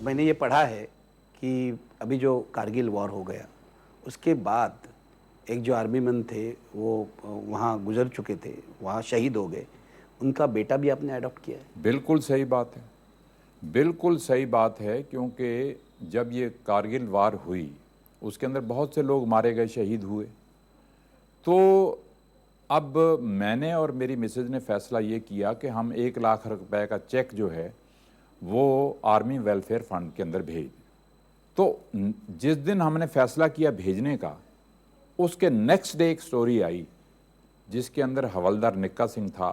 मैंने ये पढ़ा है कि अभी जो कारगिल वॉर हो गया उसके बाद एक जो आर्मी मैन थे वो वहाँ गुजर चुके थे, वहाँ शहीद हो गए, उनका बेटा भी आपने अडॉप्ट किया है। बिल्कुल सही बात है, बिल्कुल सही बात है, क्योंकि जब ये कारगिल वार हुई उसके अंदर बहुत से लोग मारे गए, शहीद हुए। तो अब मैंने और मेरी मिसेज ने फैसला ये किया कि हम 1 लाख रुपए का चेक जो है वो आर्मी वेलफेयर फंड के अंदर भेज दें। तो जिस दिन हमने फैसला किया भेजने का, उसके नेक्स्ट डे एक स्टोरी आई जिसके अंदर हवलदार निक्का सिंह था,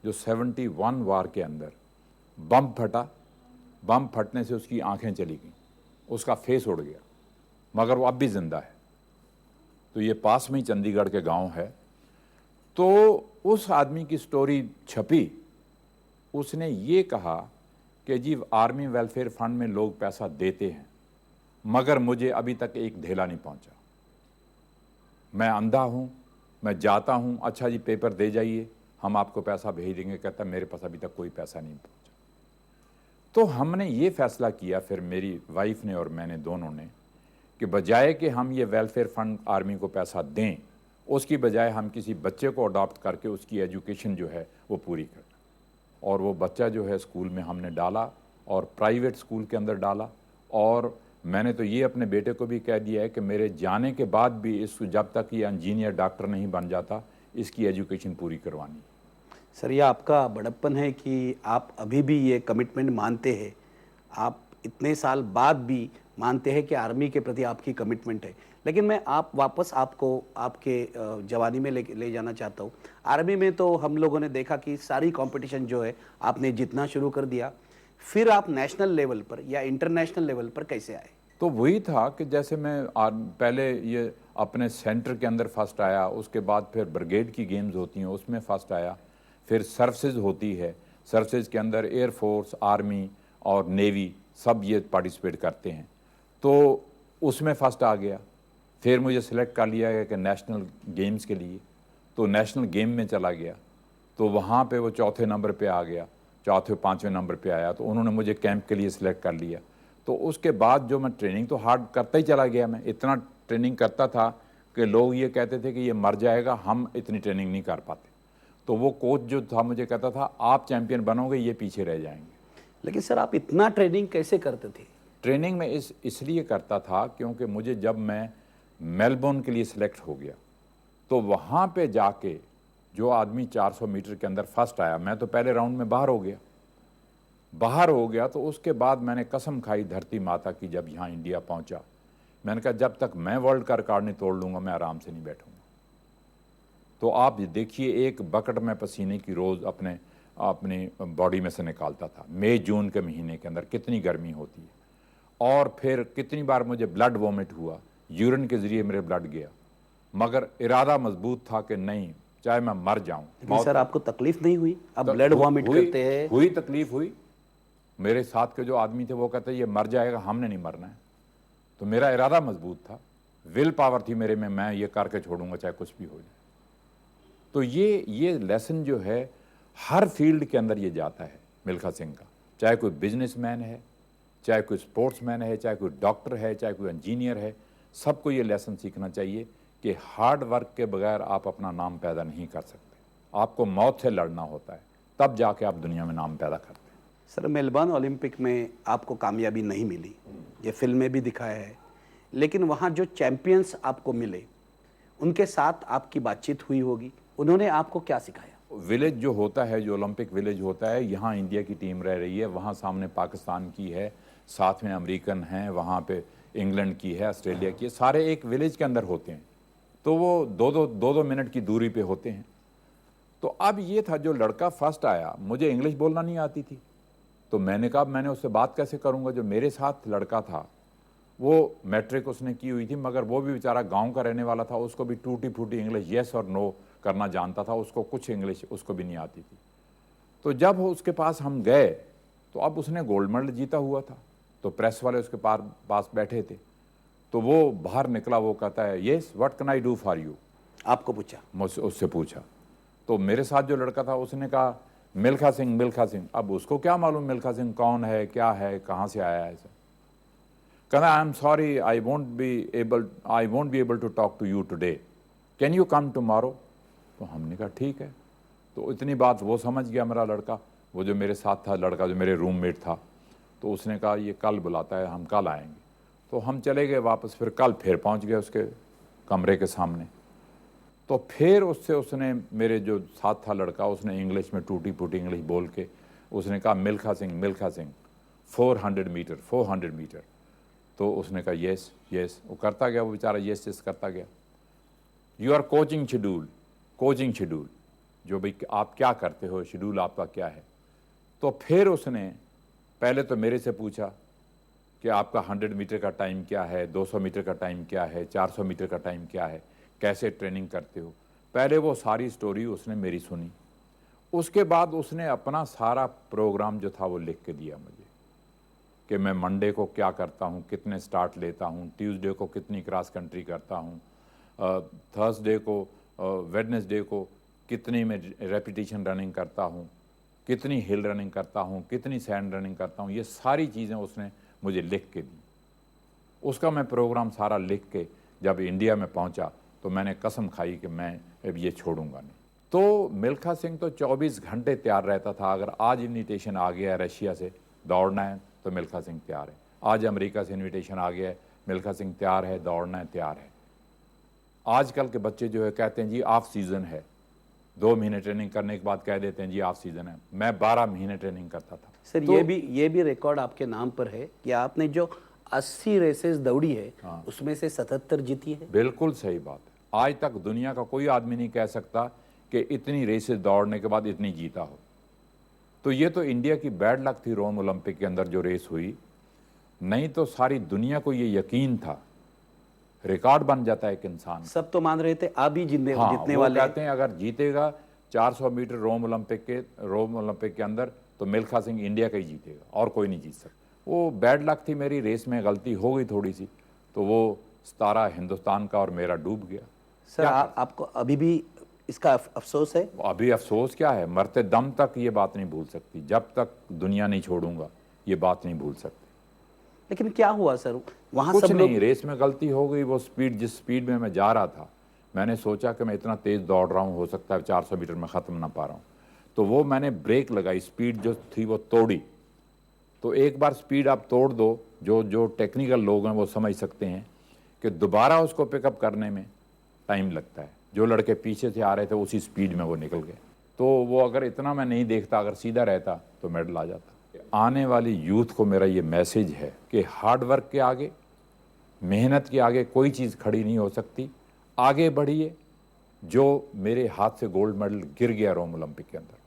जो 71 वार के अंदर बम फटा, बम फटने से उसकी आंखें चली गईं, उसका फेस उड़ गया, मगर वो अब भी जिंदा है। तो ये पास में ही चंडीगढ़ के गांव है। तो उस आदमी की स्टोरी छपी, उसने ये कहा कि जी आर्मी वेलफेयर फंड में लोग पैसा देते हैं मगर मुझे अभी तक एक ढेला नहीं पहुंचा। मैं अंधा हूं, मैं जाता हूं, अच्छा जी पेपर दे जाइए, हम आपको पैसा भेज देंगे। कहता मेरे पास अभी तक कोई पैसा नहीं पहुंचा। तो हमने ये फैसला किया, फिर मेरी वाइफ ने और मैंने दोनों ने, कि बजाय कि हम ये वेलफेयर फंड आर्मी को पैसा दें, उसकी बजाय हम किसी बच्चे को अडॉप्ट करके उसकी एजुकेशन जो है वो पूरी करें। और वो बच्चा जो है स्कूल में हमने डाला, और प्राइवेट स्कूल के अंदर डाला। और मैंने तो ये अपने बेटे को भी कह दिया है कि मेरे जाने के बाद भी इस जब तक ये इंजीनियर डॉक्टर नहीं बन जाता, इसकी एजुकेशन पूरी करवानी। सर, ये आपका बड़प्पन है कि आप अभी भी ये कमिटमेंट मानते हैं, आप इतने साल बाद भी मानते हैं कि आर्मी के प्रति आपकी कमिटमेंट है। लेकिन मैं आप वापस आपको आपके जवानी में ले जाना चाहता हूँ। आर्मी में तो हम लोगों ने देखा कि सारी कंपटीशन जो है आपने जीतना शुरू कर दिया, फिर आप नेशनल लेवल पर या इंटरनेशनल लेवल पर कैसे आए? तो वही था कि जैसे मैं पहले ये अपने सेंटर के अंदर फर्स्ट आया, उसके बाद फिर ब्रिगेड की गेम्स होती हैं उसमें फर्स्ट आया, फिर सर्विसेज होती है, सर्विसेज के अंदर एयरफोर्स, आर्मी और नेवी सब ये पार्टिसिपेट करते हैं, तो उसमें फर्स्ट आ गया। फिर मुझे सिलेक्ट कर लिया गया कि नेशनल गेम्स के लिए, तो नेशनल गेम में चला गया, तो वहाँ पे वो चौथे नंबर पे आ गया, चौथे 5वें नंबर पे आया, तो उन्होंने मुझे कैंप के लिए सिलेक्ट कर लिया। तो उसके बाद जो मैं ट्रेनिंग तो हार्ड करता ही चला गया, मैं इतना ट्रेनिंग करता था कि लोग ये कहते थे कि ये मर जाएगा, हम इतनी ट्रेनिंग नहीं कर पाते। तो वो कोच जो था मुझे कहता था आप चैंपियन बनोगे, ये पीछे रह जाएंगे। लेकिन सर, आप इतना ट्रेनिंग कैसे करते थे? ट्रेनिंग में इसलिए करता था क्योंकि मुझे जब मैं मेलबोर्न के लिए सिलेक्ट हो गया, तो वहाँ पे जाके जो आदमी 400 मीटर के अंदर फर्स्ट आया, मैं तो पहले राउंड में बाहर हो गया। तो उसके बाद मैंने कसम खाई धरती माता की, जब यहाँ इंडिया पहुँचा, मैंने कहा जब तक मैं वर्ल्ड का रिकॉर्ड नहीं तोड़ लूँगा मैं आराम से नहीं बैठूँगा। तो आप देखिए, एक बकेट में पसीने की रोज़ अपनी बॉडी में से निकालता था। मई जून के महीने के अंदर कितनी गर्मी होती है, और फिर कितनी बार मुझे ब्लड वॉमिट हुआ, यूरिन के ज़रिए मेरे ब्लड गया, मगर इरादा मजबूत था कि नहीं, चाहे मैं मर जाऊं। लेकिन सर, आपको तकलीफ नहीं हुई? आप ब्लड वॉमिट करते हैं। हुई तकलीफ हुई। मेरे साथ के जो आदमी थे वो कहते ये मर जाएगा, हमने नहीं मरना है। तो मेरा इरादा मजबूत था, विल पावर थी मेरे में, मैं ये करके छोड़ूंगा चाहे कुछ भी हो जाए। तो ये लेसन जो है हर फील्ड के अंदर ये जाता है मिल्खा सिंह का, चाहे कोई बिजनेसमैन है, चाहे कोई स्पोर्ट्समैन है, चाहे कोई डॉक्टर है, चाहे कोई इंजीनियर है, सबको ये लेसन सीखना चाहिए कि हार्ड वर्क के बगैर आप अपना नाम पैदा नहीं कर सकते। आपको मौत से लड़ना होता है, तब जाके आप दुनिया में नाम पैदा करते हैं। सर, मेलबर्न ओलंपिक में आपको कामयाबी नहीं मिली, ये फिल्म में भी दिखाया है, लेकिन वहाँ जो चैंपियंस आपको मिले उनके साथ आपकी बातचीत हुई होगी, उन्होंने आपको क्या सिखाया? विलेज जो होता है, जो ओलंपिक विलेज होता है, यहाँ इंडिया की टीम रह रही है, वहाँ सामने पाकिस्तान की है, साथ में अमेरिकन हैं, वहाँ पे इंग्लैंड की है, ऑस्ट्रेलिया की है, सारे एक विलेज के अंदर होते हैं। तो वो दो मिनट की दूरी पे होते हैं। तो अब ये था, जो लड़का फर्स्ट आया, मुझे इंग्लिश बोलना नहीं आती थी, तो मैंने कहा मैंने उससे बात कैसे करूँगा। जो मेरे साथ लड़का था वो मैट्रिक उसने की हुई थी, मगर वो भी बेचारा गांव का रहने वाला था, उसको भी टूटी फूटी इंग्लिश येस और नो करना जानता था, उसको कुछ इंग्लिश उसको भी नहीं आती थी। तो जब उसके पास हम गए, तो अब उसने गोल्ड मेडल जीता हुआ था, तो प्रेस वाले उसके पास बैठे थे, तो वो बाहर निकला, वो कहता है yes what can I do for you. आपको पूछा? मुझसे उससे पूछा। तो मेरे साथ जो लड़का था उसने कहा मिल्खा सिंह। अब उसको क्या मालूम मिल्खा सिंह कौन है, क्या है, कहाँ से आया है ऐसा। कहना I am sorry, I won't be able to talk to you today, can you come tomorrow. तो हमने कहा ठीक है। तो इतनी बात वो समझ गया मेरा लड़का, वो जो मेरे साथ था लड़का, जो मेरे रूममेट था। तो उसने कहा ये कल बुलाता है, हम कल आएंगे। तो हम चले गए वापस, फिर कल फिर पहुंच गए उसके कमरे के सामने। तो फिर उसने मेरे जो साथ था लड़का, उसने इंग्लिश में टूटी फूटी इंग्लिश बोल के उसने कहा मिल्खा सिंह 400 मीटर 400 मीटर। तो उसने कहा येस येस, वो करता गया, वो बेचारा येस येस करता गया। यू आर कोचिंग शेड्यूल, जो भाई आप क्या करते हो, शेड्यूल आपका क्या है। तो फिर उसने पहले तो मेरे से पूछा कि आपका 100 मीटर का टाइम क्या है, 200 मीटर का टाइम क्या है, 400 मीटर का टाइम क्या है, कैसे ट्रेनिंग करते हो। पहले वो सारी स्टोरी उसने मेरी सुनी। उसके बाद उसने अपना सारा प्रोग्राम जो था वो लिख के दिया मुझे, कि मैं मंडे को क्या करता हूँ, कितने स्टार्ट लेता हूँ, ट्यूसडे को कितनी क्रॉस कंट्री करता हूँ, थर्सडे को वेडनेसडे को कितनी में रेपिटेशन रनिंग करता हूँ, कितनी हिल रनिंग करता हूँ, कितनी सैंड रनिंग करता हूँ। ये सारी चीज़ें उसने मुझे लिख के दी। उसका मैं प्रोग्राम सारा लिख के जब इंडिया में पहुँचा तो मैंने कसम खाई कि मैं अब ये छोड़ूंगा नहीं। तो मिल्खा सिंह तो 24 घंटे तैयार रहता था। अगर आज इन्विटेशन आ गया है रशिया से दौड़ना है तो मिल्खा सिंह तैयार है। आज अमेरिका से इन्विटेशन आ गया है, मिल्खा सिंह तैयार है, दौड़ना है, तैयार है। आजकल के बच्चे जो है कहते हैं जी ऑफ सीज़न है, 2 महीने ट्रेनिंग करने के बाद कह देते हैं जी ऑफ सीज़न है। मैं 12 महीने ट्रेनिंग करता था। सर तो ये भी रिकॉर्ड आपके नाम पर है कि आपने जो 80 रेसेस दौड़ी है उसमें से 77 जीती है। बिल्कुल सही बात है। आज तक दुनिया का कोई आदमी नहीं कह सकता कि इतनी रेसेस दौड़ने के बाद इतनी जीता हो। तो ये तो इंडिया की बैड लक थी रोम ओलंपिक के अंदर जो रेस हुई, नहीं तो सारी दुनिया को ये यकीन था रिकॉर्ड बन जाता है एक इंसान। सब तो मान रहे थे आप ही जीतने वो वाले कहते हैं अगर जीतेगा 400 मीटर रोम ओलंपिक के अंदर तो मिल्खा सिंह इंडिया का ही जीतेगा और कोई नहीं जीत सकता। वो बैड लक थी, मेरी रेस में गलती हो गई थोड़ी सी, तो वो सितारा हिंदुस्तान का और मेरा डूब गया। सर आपको अभी भी इसका अफसोस है? अभी अफसोस क्या है, मरते दम तक ये बात नहीं भूल सकती, जब तक दुनिया नहीं छोड़ूंगा ये बात नहीं भूल सकती। लेकिन क्या हुआ सर वहां? कुछ सब नहीं, रेस में गलती हो गई। वो स्पीड, जिस स्पीड में मैं जा रहा था, मैंने सोचा कि मैं इतना तेज दौड़ रहा हूँ, हो सकता है 400 मीटर में ख़त्म ना पा रहा हूँ। तो वो मैंने ब्रेक लगाई, स्पीड जो थी वो तोड़ी। तो एक बार स्पीड आप तोड़ दो, जो टेक्निकल लोग हैं वो समझ सकते हैं कि दोबारा उसको पिकअप करने में टाइम लगता है। जो लड़के पीछे से आ रहे थे उसी स्पीड में वो निकल गए। तो वो अगर इतना मैं नहीं देखता, अगर सीधा रहता तो मेडल आ जाता। आने वाली यूथ को मेरा ये मैसेज है कि हार्ड वर्क के आगे, मेहनत के आगे कोई चीज़ खड़ी नहीं हो सकती। आगे बढ़िए। जो मेरे हाथ से गोल्ड मेडल गिर गया रोम ओलंपिक के अंदर,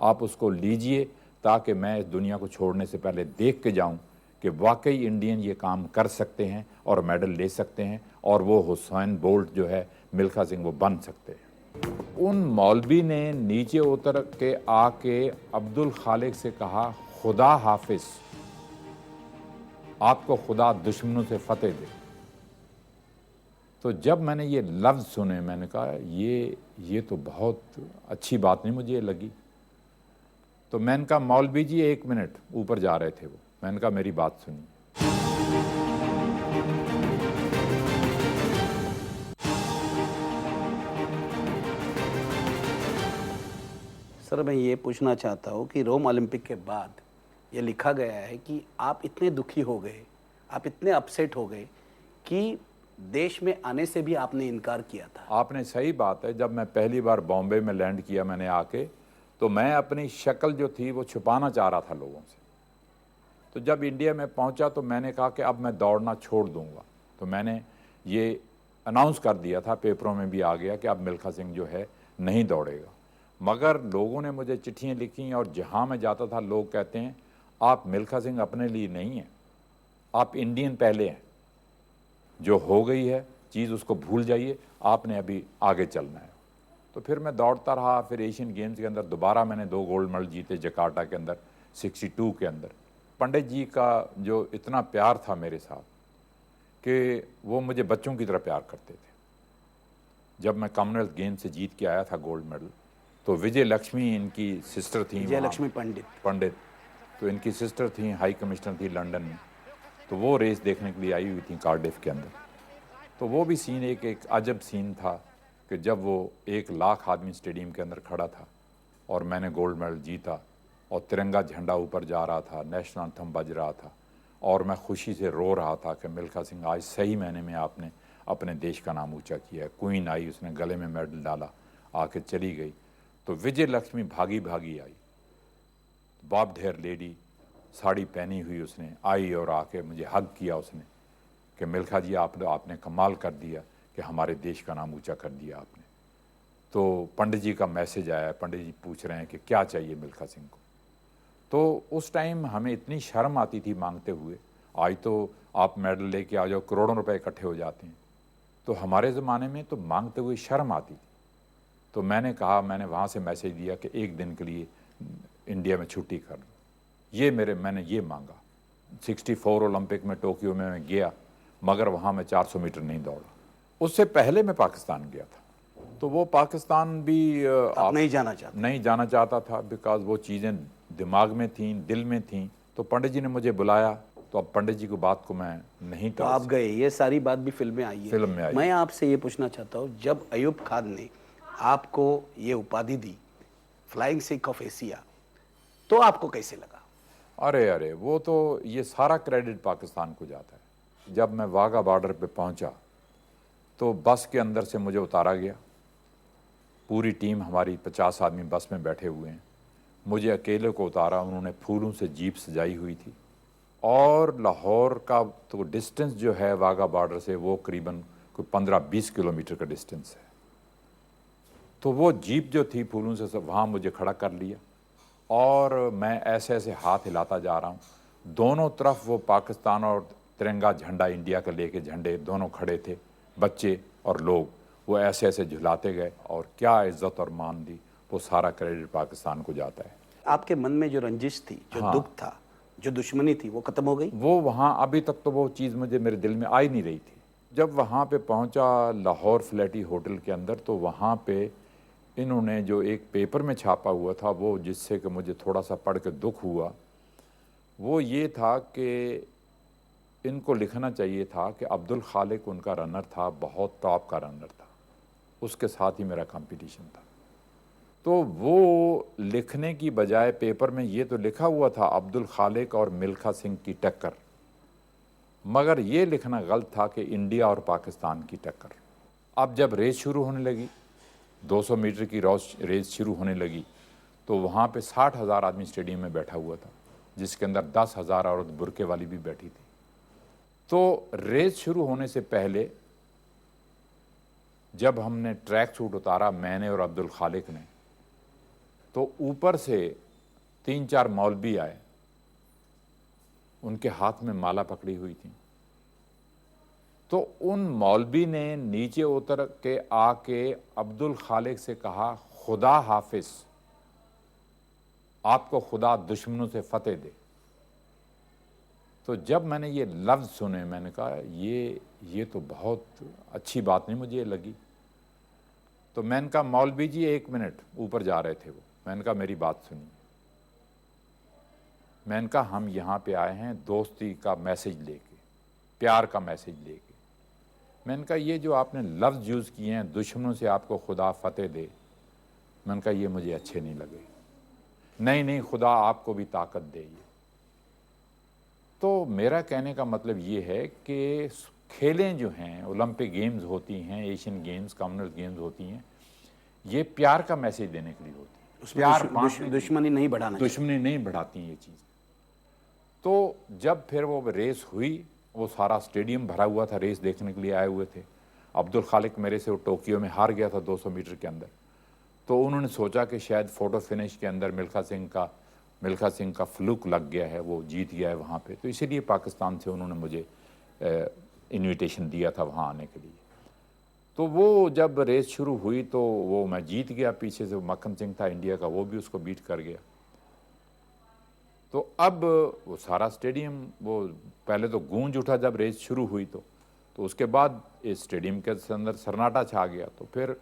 आप उसको लीजिए ताकि मैं इस दुनिया को छोड़ने से पहले देख के जाऊं कि वाकई इंडियन ये काम कर सकते हैं और मेडल ले सकते हैं, और वो हुसैन बोल्ट जो है, मिल्खा सिंह, वो बन सकते हैं। उन मौलवी ने नीचे उतर के आके अब्दुल खालिक से कहा, खुदा हाफिज, आपको खुदा दुश्मनों से फतेह दे। तो जब मैंने ये लफ्ज़ सुने, मैंने कहा ये तो बहुत अच्छी बात नहीं मुझे लगी। तो मैंने कहा मौलवी जी 1 मिनट, ऊपर जा रहे थे वो, मैंने कहा मेरी बात सुनिए। सर मैं ये पूछना चाहता हूँ कि रोम ओलंपिक के बाद ये लिखा गया है कि आप इतने दुखी हो गए, आप इतने अपसेट हो गए कि देश में आने से भी आपने इनकार किया था। आपने सही बात है। जब मैं पहली बार बॉम्बे में लैंड किया मैंने आके, तो मैं अपनी शक्ल जो थी वो छुपाना चाह रहा था लोगों से। तो जब इंडिया में पहुंचा तो मैंने कहा कि अब मैं दौड़ना छोड़ दूंगा। तो मैंने ये अनाउंस कर दिया था, पेपरों में भी आ गया कि अब मिल्खा सिंह जो है नहीं दौड़ेगा। मगर लोगों ने मुझे चिट्ठियाँ लिखी और जहाँ मैं जाता था लोग कहते हैं आप मिल्खा सिंह अपने लिए नहीं हैं, आप इंडियन पहले हैं। जो हो गई है चीज़ उसको भूल जाइए, आपने अभी आगे चलना है। तो फिर मैं दौड़ता रहा। फिर एशियन गेम्स के अंदर दोबारा मैंने 2 गोल्ड मेडल जीते, जकार्ता के अंदर 62 के अंदर। पंडित जी का जो इतना प्यार था मेरे साथ कि वो मुझे बच्चों की तरह प्यार करते थे। जब मैं कॉमनवेल्थ गेम्स से जीत के आया था गोल्ड मेडल, तो विजय लक्ष्मी इनकी सिस्टर थी, विजय लक्ष्मी पंडित, तो इनकी सिस्टर थी, हाई कमिश्नर थी लंदन में। तो वो रेस देखने के लिए आई हुई थी कार्डिफ के अंदर। तो वो भी सीन एक अजब सीन था कि जब वो 1 लाख आदमी स्टेडियम के अंदर खड़ा था और मैंने गोल्ड मेडल जीता और तिरंगा झंडा ऊपर जा रहा था, नेशनल एंथम बज रहा था और मैं खुशी से रो रहा था कि मिल्खा सिंह आज सही मायने में आपने अपने देश का नाम ऊंचा किया है। क्वीन आई, उसने गले में मेडल डाला, आके चली गई। तो विजय लक्ष्मी भागी भागी आई, बॉब ढेर लेडी, साड़ी पहनी हुई उसने आई और आके मुझे हग किया उसने कि मिल्खा जी आपने कमाल कर दिया कि हमारे देश का नाम ऊंचा कर दिया आपने। तो पंडित जी का मैसेज आया, पंडित जी पूछ रहे हैं कि क्या चाहिए मिल्खा सिंह को। तो उस टाइम हमें इतनी शर्म आती थी मांगते हुए, आज तो आप मेडल लेके आ जाओ, करोड़ों रुपए इकट्ठे हो जाते हैं। तो हमारे ज़माने में तो मांगते हुए शर्म आती थी। तो मैंने कहा, मैंने वहाँ से मैसेज दिया कि एक दिन के लिए इंडिया में छुट्टी कर लो। मैंने ये मांगा। 64 ओलंपिक में टोक्यो में मैं गया, मगर वहाँ मैं 400 मीटर नहीं दौड़ा। उससे पहले मैं पाकिस्तान गया था, तो वो पाकिस्तान भी आप नहीं जाना चाहते? नहीं जाना चाहता था, बिकॉज वो चीज़ें दिमाग में थीं, दिल में थीं। तो पंडित जी ने मुझे बुलाया, तो अब पंडित जी की बात को मैं नहीं तो टाल आप गए, ये सारी बात भी फिल्म में आई है। फिल्म में आई। मैं आपसे ये पूछना चाहता हूँ, जब अयूब खान ने आपको ये उपाधि दी फ्लाइंग सिख ऑफ एशिया, तो आपको कैसे लगा? अरे वो तो ये सारा क्रेडिट पाकिस्तान को जाता है। जब मैं वाघा बॉर्डर पे पहुंचा तो बस के अंदर से मुझे उतारा गया। पूरी टीम हमारी 50 आदमी बस में बैठे हुए हैं, मुझे अकेले को उतारा। उन्होंने फूलों से जीप सजाई हुई थी और लाहौर का तो डिस्टेंस जो है वाघा बॉर्डर से वो करीबन कोई 15-20 किलोमीटर का डिस्टेंस है। तो वो जीप जो थी फूलों से सब वहाँ मुझे खड़ा कर लिया और मैं ऐसे ऐसे हाथ हिलाता जा रहा हूँ। दोनों तरफ वो पाकिस्तान और तिरंगा झंडा इंडिया का लेके झंडे दोनों खड़े थे, बच्चे और लोग, वो ऐसे ऐसे झुलाते गए और क्या इज्जत और मान दी। वो सारा क्रेडिट पाकिस्तान को जाता है। आपके मन में जो रंजिश थी, जो दुख था, जो दुश्मनी थी, वो खत्म हो गई? वो वहाँ अभी तक तो वो चीज़ मुझे मेरे दिल में आ ही नहीं रही थी। जब वहाँ पे पहुँचा लाहौर फ्लैटी होटल के अंदर, तो वहाँ पे इन्होंने जो एक पेपर में छापा हुआ था, वो जिससे कि मुझे थोड़ा सा पढ़ के दुख हुआ, वो ये था कि इनको लिखना चाहिए था कि अब्दुल खालिक उनका रनर था, बहुत टॉप का रनर था, उसके साथ ही मेरा कंपटीशन था। तो वो लिखने की बजाय पेपर में ये तो लिखा हुआ था अब्दुल खालिक और मिल्खा सिंह की टक्कर, मगर ये लिखना गलत था कि इंडिया और पाकिस्तान की टक्कर। अब जब रेस शुरू होने लगी, 200 मीटर की रेस शुरू होने लगी, तो वहाँ पे 60,000 आदमी स्टेडियम में बैठा हुआ था, जिसके अंदर 10,000 औरत बुरके वाली भी बैठी थी। तो रेस शुरू होने से पहले जब हमने ट्रैक सूट उतारा, मैंने और अब्दुल खालिक ने, तो ऊपर से 3-4 मौलवी आए, उनके हाथ में माला पकड़ी हुई थी। तो उन मौलवी ने नीचे उतर के आके अब्दुल खालिक से कहा, खुदा हाफिज, आपको खुदा दुश्मनों से फतेह दे। तो जब मैंने ये लफ्ज़ सुने, मैंने कहा ये तो बहुत अच्छी बात नहीं मुझे लगी। तो मैंने कहा, मौलवी जी 1 मिनट, ऊपर जा रहे थे वो, मैंने कहा मेरी बात सुनिए। मैंने कहा हम यहाँ पे आए हैं दोस्ती का मैसेज लेके, प्यार का मैसेज लेके। मैंने कहा ये जो आपने लफ्ज़ यूज़ किए हैं, दुश्मनों से आपको खुदा फतेह दे, मैंने कहा ये मुझे अच्छे नहीं लगे। नहीं खुदा आपको भी ताकत दे। ये तो मेरा कहने का मतलब ये है कि खेलें जो हैं, ओलंपिक गेम्स होती हैं, एशियन गेम्स, कॉमनवेल्थ गेम्स होती हैं, ये प्यार का मैसेज देने के लिए होती है। प्यार दुश्मनी नहीं बढ़ाना, दुश्मनी नहीं बढ़ाती ये चीज़। तो जब फिर वो रेस हुई, वो सारा स्टेडियम भरा हुआ था, रेस देखने के लिए आए हुए थे। अब्दुल खालिक मेरे से वो टोक्यो में हार गया था 200 मीटर के अंदर। तो उन्होंने सोचा कि शायद फ़ोटो फिनिश के अंदर मिल्खा सिंह का फ्लूक लग गया है, वो जीत गया है वहाँ पे, तो इसीलिए पाकिस्तान से उन्होंने मुझे इनविटेशन दिया था वहाँ आने के लिए। तो वो जब रेस शुरू हुई तो वो मैं जीत गया, पीछे से मक्खन सिंह था इंडिया का, वो भी उसको बीट कर गया। तो अब वो सारा स्टेडियम, वो पहले तो गूंज उठा जब रेस शुरू हुई, तो उसके बाद इस स्टेडियम के अंदर सन्नाटा छा गया। तो फिर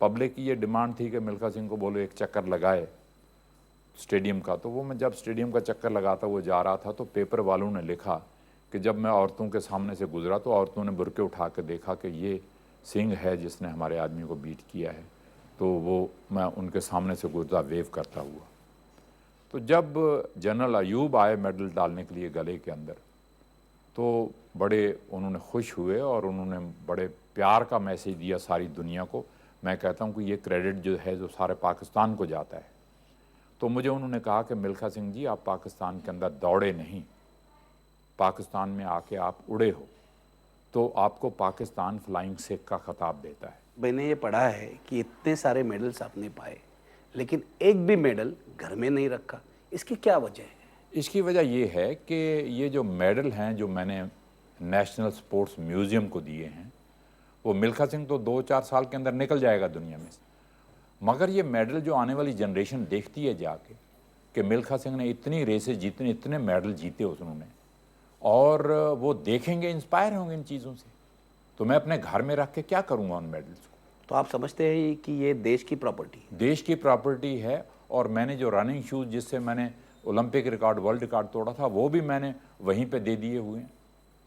पब्लिक की ये डिमांड थी कि मिल्खा सिंह को बोलो एक चक्कर लगाए स्टेडियम का। तो वो मैं जब स्टेडियम का चक्कर लगाता वो जा रहा था, तो पेपर वालों ने लिखा कि जब मैं औरतों के सामने से गुजरा तो औरतों ने बुरके उठा के देखा कि ये सिंह है जिसने हमारे आदमी को बीट किया है। तो वो मैं उनके सामने से गुजरा वेव करता हुआ। तो जब जनरल अयूब आए मेडल डालने के लिए गले के अंदर, तो बड़े उन्होंने खुश हुए और उन्होंने बड़े प्यार का मैसेज दिया सारी दुनिया को। मैं कहता हूँ कि ये क्रेडिट जो है जो सारे पाकिस्तान को जाता है। तो मुझे उन्होंने कहा कि मिल्खा सिंह जी, आप पाकिस्तान के अंदर दौड़े नहीं, पाकिस्तान में आके आप उड़े हो, तो आपको पाकिस्तान फ्लाइंग सिख का खिताब देता है। मैंने ये पढ़ा है कि इतने सारे मेडल्स आपने पाए, लेकिन एक भी मेडल घर में नहीं रखा, इसकी क्या वजह है? इसकी वजह ये है कि ये जो मेडल हैं जो मैंने नेशनल स्पोर्ट्स म्यूज़ियम को दिए हैं, वो मिल्खा सिंह तो 2-4 साल के अंदर निकल जाएगा दुनिया में से, मगर ये मेडल जो आने वाली जनरेशन देखती है जाके कि मिल्खा सिंह ने इतनी रेसेस जीतनी, इतने मेडल जीते उन्होंने, और वो देखेंगे, इंस्पायर होंगे इन चीज़ों से। तो मैं अपने घर में रख के क्या करूँगा उन मेडल्स को? तो आप समझते हैं कि ये देश की प्रॉपर्टी है? देश की प्रॉपर्टी है। और मैंने जो रनिंग शूज़ जिससे मैंने ओलंपिक रिकॉर्ड, वर्ल्ड रिकॉर्ड तोड़ा था, वो भी मैंने वहीं पे दे दिए हुए हैं।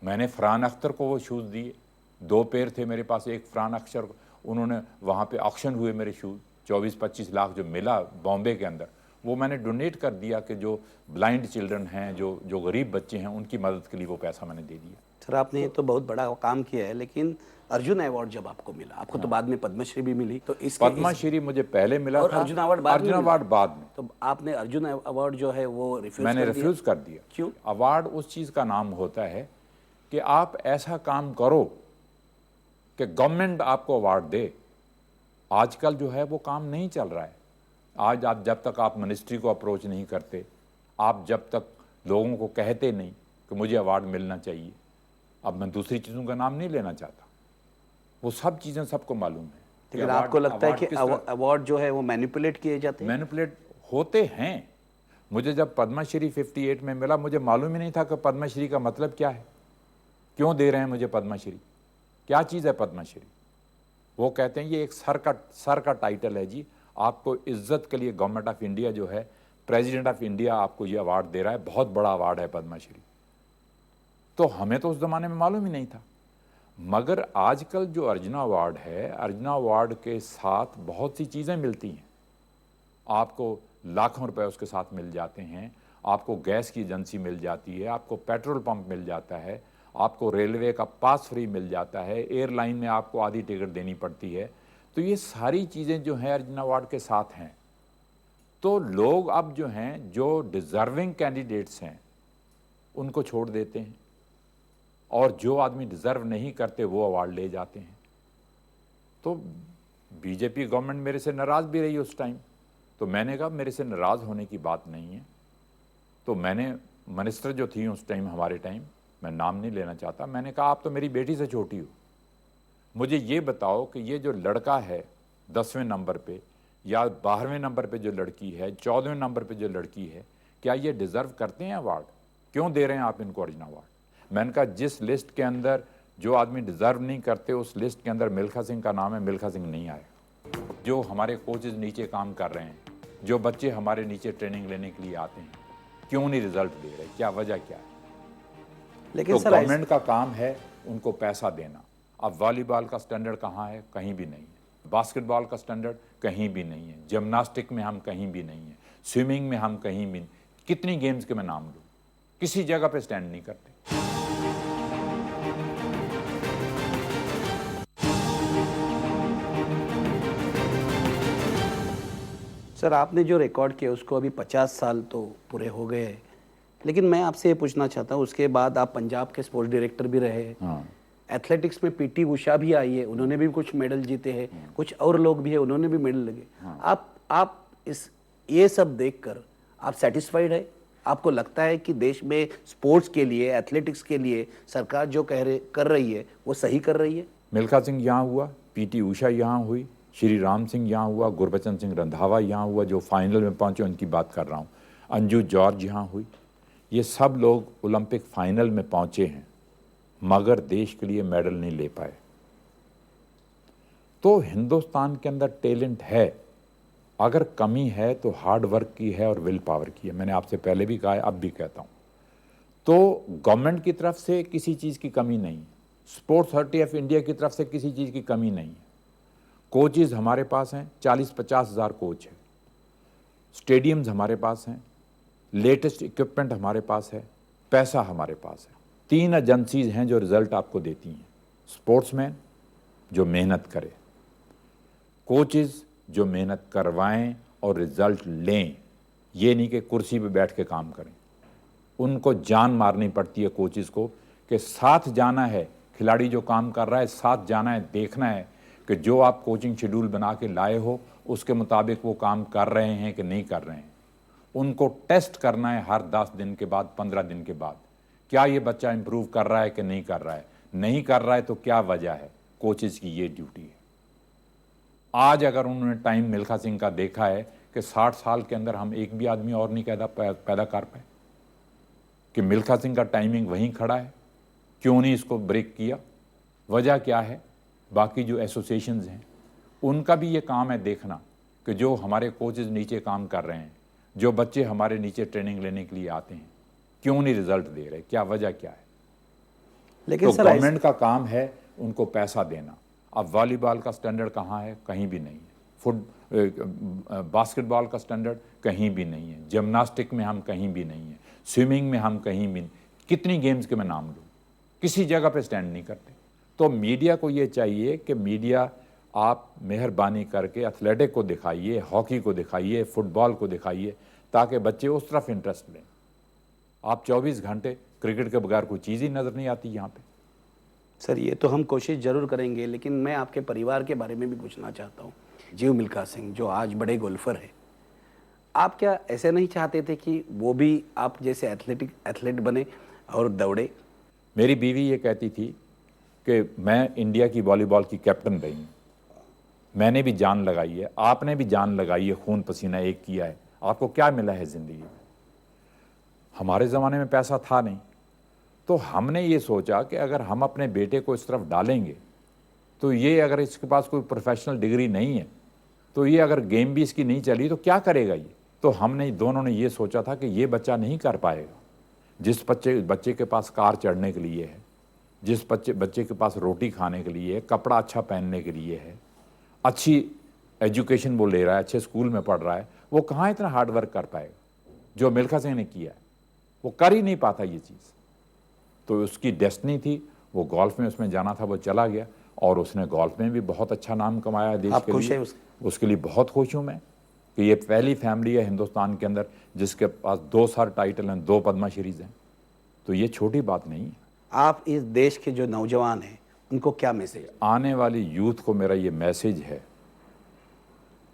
मैंने फरहान अख्तर को वो शूज़ दिए, 2 पेयर थे मेरे पास, एक फरहान अख्तर, उन्होंने वहाँ पे ऑक्शन हुए मेरे शूज़, 24-25 लाख जो मिला बॉम्बे के अंदर, वो मैंने डोनेट कर दिया कि जो ब्लाइंड चिल्ड्रन हैं, जो गरीब बच्चे हैं, उनकी मदद के लिए वो पैसा मैंने दे दिया। सर, आपने तो बहुत बड़ा काम किया है, लेकिन अर्जुन अवार्ड जब आपको मिला, आपको तो बाद में पद्मश्री भी मिली, तो पद्मश्री मुझे पहले मिला और था, अर्जुन अवार्ड बाद में। तो आपने अर्जुन अवार्ड जो है वो मैंने रिफ्यूज कर दिया। क्यों? अवार्ड उस चीज़ का नाम होता है कि आप ऐसा काम करो कि गवर्नमेंट आपको अवार्ड दे। आजकल जो है वो काम नहीं चल रहा है। आज आप जब तक आप मिनिस्ट्री को अप्रोच नहीं करते, आप जब तक लोगों को कहते नहीं कि मुझे अवार्ड मिलना चाहिए, अब मैं दूसरी चीज़ों का नाम नहीं लेना चाहता, वो सब चीज़ें सबको मालूम है। लेकिन आपको लगता है कि अवार्ड जो है वो मैनिपुलेट किए जाते हैं? मैनिपुलेट होते हैं। मुझे जब पद्मश्री 58 में मिला, मुझे मालूम ही नहीं था कि पद्मश्री का मतलब क्या है, क्यों दे रहे हैं मुझे पद्मश्री, क्या चीज़ है पद्मश्री। वो कहते हैं ये एक सर का टाइटल है जी, आपको इज्जत के लिए गवर्नमेंट ऑफ इंडिया जो है, प्रेसिडेंट ऑफ इंडिया आपको ये अवार्ड दे रहा है, बहुत बड़ा अवार्ड है पद्मश्री। तो हमें तो उस ज़माने में मालूम ही नहीं था। मगर आजकल जो अर्जुना अवार्ड है, अर्जुना अवार्ड के साथ बहुत सी चीज़ें मिलती हैं। आपको लाखों रुपए उसके साथ मिल जाते हैं, आपको गैस की एजेंसी मिल जाती है, आपको पेट्रोल पंप मिल जाता है, आपको रेलवे का पास फ्री मिल जाता है, एयरलाइन में आपको आधी टिकट देनी पड़ती है। तो ये सारी चीज़ें जो हैं अर्जुना अवार्ड के साथ हैं। तो लोग अब जो हैं, जो डिज़र्विंग कैंडिडेट्स हैं, उनको छोड़ देते हैं, और जो आदमी डिज़र्व नहीं करते वो अवार्ड ले जाते हैं। तो बीजेपी गवर्नमेंट मेरे से नाराज़ भी रही उस टाइम। तो मैंने कहा मेरे से नाराज़ होने की बात नहीं है। तो मैंने मिनिस्टर जो थी उस टाइम, हमारे टाइम, मैं नाम नहीं लेना चाहता, मैंने कहा आप तो मेरी बेटी से छोटी हो, मुझे ये बताओ कि ये जो लड़का है 10वें नंबर पे या 12वें नंबर पे जो लड़की है, 14वें नंबर पे जो लड़की है, क्या ये डिज़र्व करते हैं अवार्ड? क्यों दे रहे हैं आप इनको अर्जुना अवार्ड? मैंने कहा जिस लिस्ट के अंदर जो आदमी डिज़र्व नहीं करते, उस लिस्ट के अंदर मिल्खा सिंह का नाम है, मिल्खा सिंह नहीं आएगा। जो हमारे कोचेज नीचे काम कर रहे हैं, जो बच्चे हमारे नीचे ट्रेनिंग लेने के लिए आते हैं, क्यों नहीं रिजल्ट दे रहे, क्या वजह क्या है? लेकिन तो गवर्नमेंट का काम है उनको पैसा देना। अब वॉलीबॉल का स्टैंडर्ड कहाँ है? कहीं भी नहीं है। बास्केटबॉल का स्टैंडर्ड कहीं भी नहीं है। जिम्नास्टिक में हम कहीं भी नहीं है। स्विमिंग में हम कहीं भी नहीं। कितनी गेम्स के मैं नाम लूँ, किसी जगह पे स्टैंड नहीं करते। सर, आपने जो रिकॉर्ड किया उसको अभी 50 साल तो पूरे हो गए हैं, लेकिन मैं आपसे ये पूछना चाहता हूँ, उसके बाद आप पंजाब के स्पोर्ट्स डायरेक्टर भी रहे। हाँ। एथलेटिक्स में पीटी उषा भी आई है, उन्होंने भी कुछ मेडल जीते हैं, कुछ और लोग भी हैं, उन्होंने भी मेडल लगे। आप ये सब देखकर आप सेटिस्फाइड है? आपको लगता है कि देश में स्पोर्ट्स के लिए, एथलेटिक्स के लिए सरकार जो कर रही है वो सही कर रही है? मिल्खा सिंह यहाँ हुआ, पीटी उषा यहाँ हुई, श्री राम सिंह यहाँ हुआ, गुरबचन सिंह रंधावा यहाँ हुआ, जो फाइनल में पहुँचे उनकी बात कर रहा हूँ, अंजू जॉर्ज यहाँ हुई। ये सब लोग ओलंपिक फाइनल में पहुँचे हैं, मगर देश के लिए मेडल नहीं ले पाए। तो हिंदुस्तान के अंदर टैलेंट है, अगर कमी है तो हार्ड वर्क की है और विल पावर की है। मैंने आपसे पहले भी कहा है, अब भी कहता हूँ। तो गवर्नमेंट की तरफ से किसी चीज़ की कमी नहीं, स्पोर्ट्स अथॉरिटी ऑफ इंडिया की तरफ से किसी चीज़ की कमी नहीं है। कोचेज़ हमारे पास हैं, 40-50 हज़ार कोच है, स्टेडियम्स हमारे पास हैं, लेटेस्ट इक्विपमेंट हमारे पास है, पैसा हमारे पास है। 3 एजेंसीज हैं जो रिजल्ट आपको देती हैं, स्पोर्ट्समैन जो मेहनत करे, कोचेज़ जो मेहनत करवाएं और रिजल्ट लें, ये नहीं कि कुर्सी पे बैठ के काम करें। उनको जान मारनी पड़ती है कोचेज़ को कि साथ जाना है, खिलाड़ी जो काम कर रहा है साथ जाना है, देखना है कि जो आप कोचिंग शेड्यूल बना के लाए हो उसके मुताबिक वो काम कर रहे हैं कि नहीं कर रहे हैं। उनको टेस्ट करना है हर 10 दिन के बाद, 15 दिन के बाद, क्या ये बच्चा इंप्रूव कर रहा है कि नहीं कर रहा है, नहीं कर रहा है तो क्या वजह है। कोचेज़ की ये ड्यूटी है। आज अगर उन्होंने टाइम मिल्खा सिंह का देखा है कि 60 साल के अंदर हम एक भी आदमी और नहीं पैदा कर पाए, कि मिल्खा सिंह का टाइमिंग वहीं खड़ा है, क्यों नहीं इसको ब्रेक किया, वजह क्या है। बाकी जो एसोसिएशंस हैं उनका भी ये काम है देखना कि जो हमारे कोचेज़ नीचे काम कर रहे हैं, जो बच्चे हमारे नीचे ट्रेनिंग लेने के लिए आते हैं, क्यों नहीं रिजल्ट दे रहे, क्या वजह क्या है। लेकिन तो सर गवर्नमेंट का काम है उनको पैसा देना। अब वॉलीबॉल का स्टैंडर्ड कहाँ है, कहीं भी नहीं है। बास्केटबॉल का स्टैंडर्ड कहीं भी नहीं है, जिम्नास्टिक में हम कहीं भी नहीं है, स्विमिंग में हम कहीं भी नहीं। कितनी गेम्स के मैं नाम लूँ, किसी जगह पे स्टैंड नहीं करते। तो मीडिया को ये चाहिए कि मीडिया आप मेहरबानी करके एथलेटिक को दिखाइए, हॉकी को दिखाइए, फुटबॉल को दिखाइए, ताकि बच्चे उस तरफ इंटरेस्ट लें। आप 24 घंटे क्रिकेट के बगैर कोई चीज़ ही नज़र नहीं आती यहाँ पे। सर ये तो हम कोशिश ज़रूर करेंगे, लेकिन मैं आपके परिवार के बारे में भी पूछना चाहता हूँ। जीव मिल्खा सिंह जो आज बड़े गोल्फर हैं, आप क्या ऐसे नहीं चाहते थे कि वो भी आप जैसे एथलीट बने और दौड़े? मेरी बीवी ये कहती थी कि मैं इंडिया की वॉलीबॉल की कैप्टन रही हूँ, मैंने भी जान लगाई है, आपने भी जान लगाई है, खून पसीना एक किया है, आपको क्या मिला है ज़िंदगी में। हमारे ज़माने में पैसा था नहीं, तो हमने ये सोचा कि अगर हम अपने बेटे को इस तरफ डालेंगे तो ये अगर इसके पास कोई प्रोफेशनल डिग्री नहीं है, तो ये अगर गेम भी इसकी नहीं चली तो क्या करेगा ये। तो हमने दोनों ने ये सोचा था कि ये बच्चा नहीं कर पाएगा। जिस बच्चे के पास कार चढ़ने के लिए है, जिस बच्चे के पास रोटी खाने के लिए है, कपड़ा अच्छा पहनने के लिए है, अच्छी एजुकेशन वो ले रहा है, अच्छे स्कूल में पढ़ रहा है, वो कहाँ इतना हार्ड वर्क कर पाएगा जो मिल्खा सिंह ने किया है। वो कर ही नहीं पाता ये चीज़। तो उसकी डेस्टिनी थी, वो गोल्फ में उसमें जाना था, वो चला गया और उसने गोल्फ में भी बहुत अच्छा नाम कमाया देश आप के खुश लिए। हैं उसके लिए बहुत खुश हूँ मैं कि ये पहली फैमिली है हिंदुस्तान के अंदर जिसके पास 2 सर टाइटल हैं, 2 पद्मश्रीज हैं। तो ये छोटी बात नहीं है। आप इस देश के जो नौजवान हैं उनको क्या मैसेज? आने वाली यूथ को मेरा ये मैसेज है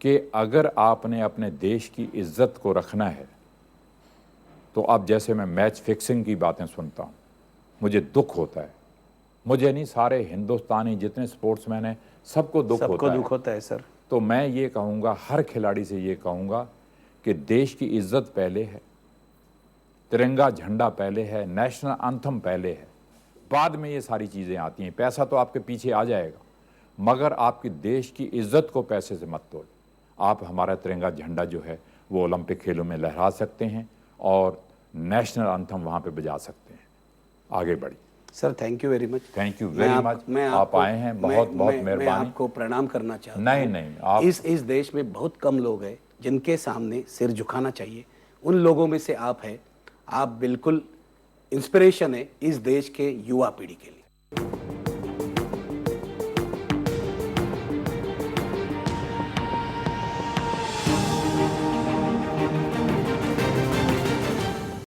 कि अगर आपने अपने देश की इज्जत को रखना है तो अब जैसे मैं मैच फिक्सिंग की बातें सुनता हूँ, मुझे दुख होता है। मुझे नहीं, सारे हिंदुस्तानी जितने स्पोर्ट्समैन हैं सबको दुख होता है सर। तो मैं ये कहूँगा, हर खिलाड़ी से ये कहूँगा कि देश की इज्जत पहले है, तिरंगा झंडा पहले है, नेशनल एंथम पहले है, बाद में ये सारी चीज़ें आती हैं। पैसा तो आपके पीछे आ जाएगा, मगर आपकी देश की इज्जत को पैसे से मत तोड़। आप हमारा तिरंगा झंडा जो है वो ओलंपिक खेलों में लहरा सकते हैं और नेशनल एंथम वहाँ पे बजा सकते हैं। आगे बढ़ी sir, thank you very much. Thank you very much. आप आए हैं, बहुत बहुत मेहरबानी। मैं आपको प्रणाम करना चाहता हूँ। नहीं, आप इस देश में बहुत कम लोग हैं जिनके सामने सिर झुकाना चाहिए, उन लोगों में से आप हैं। आप बिल्कुल इंस्पिरेशन है इस देश के युवा पीढ़ी के लिए।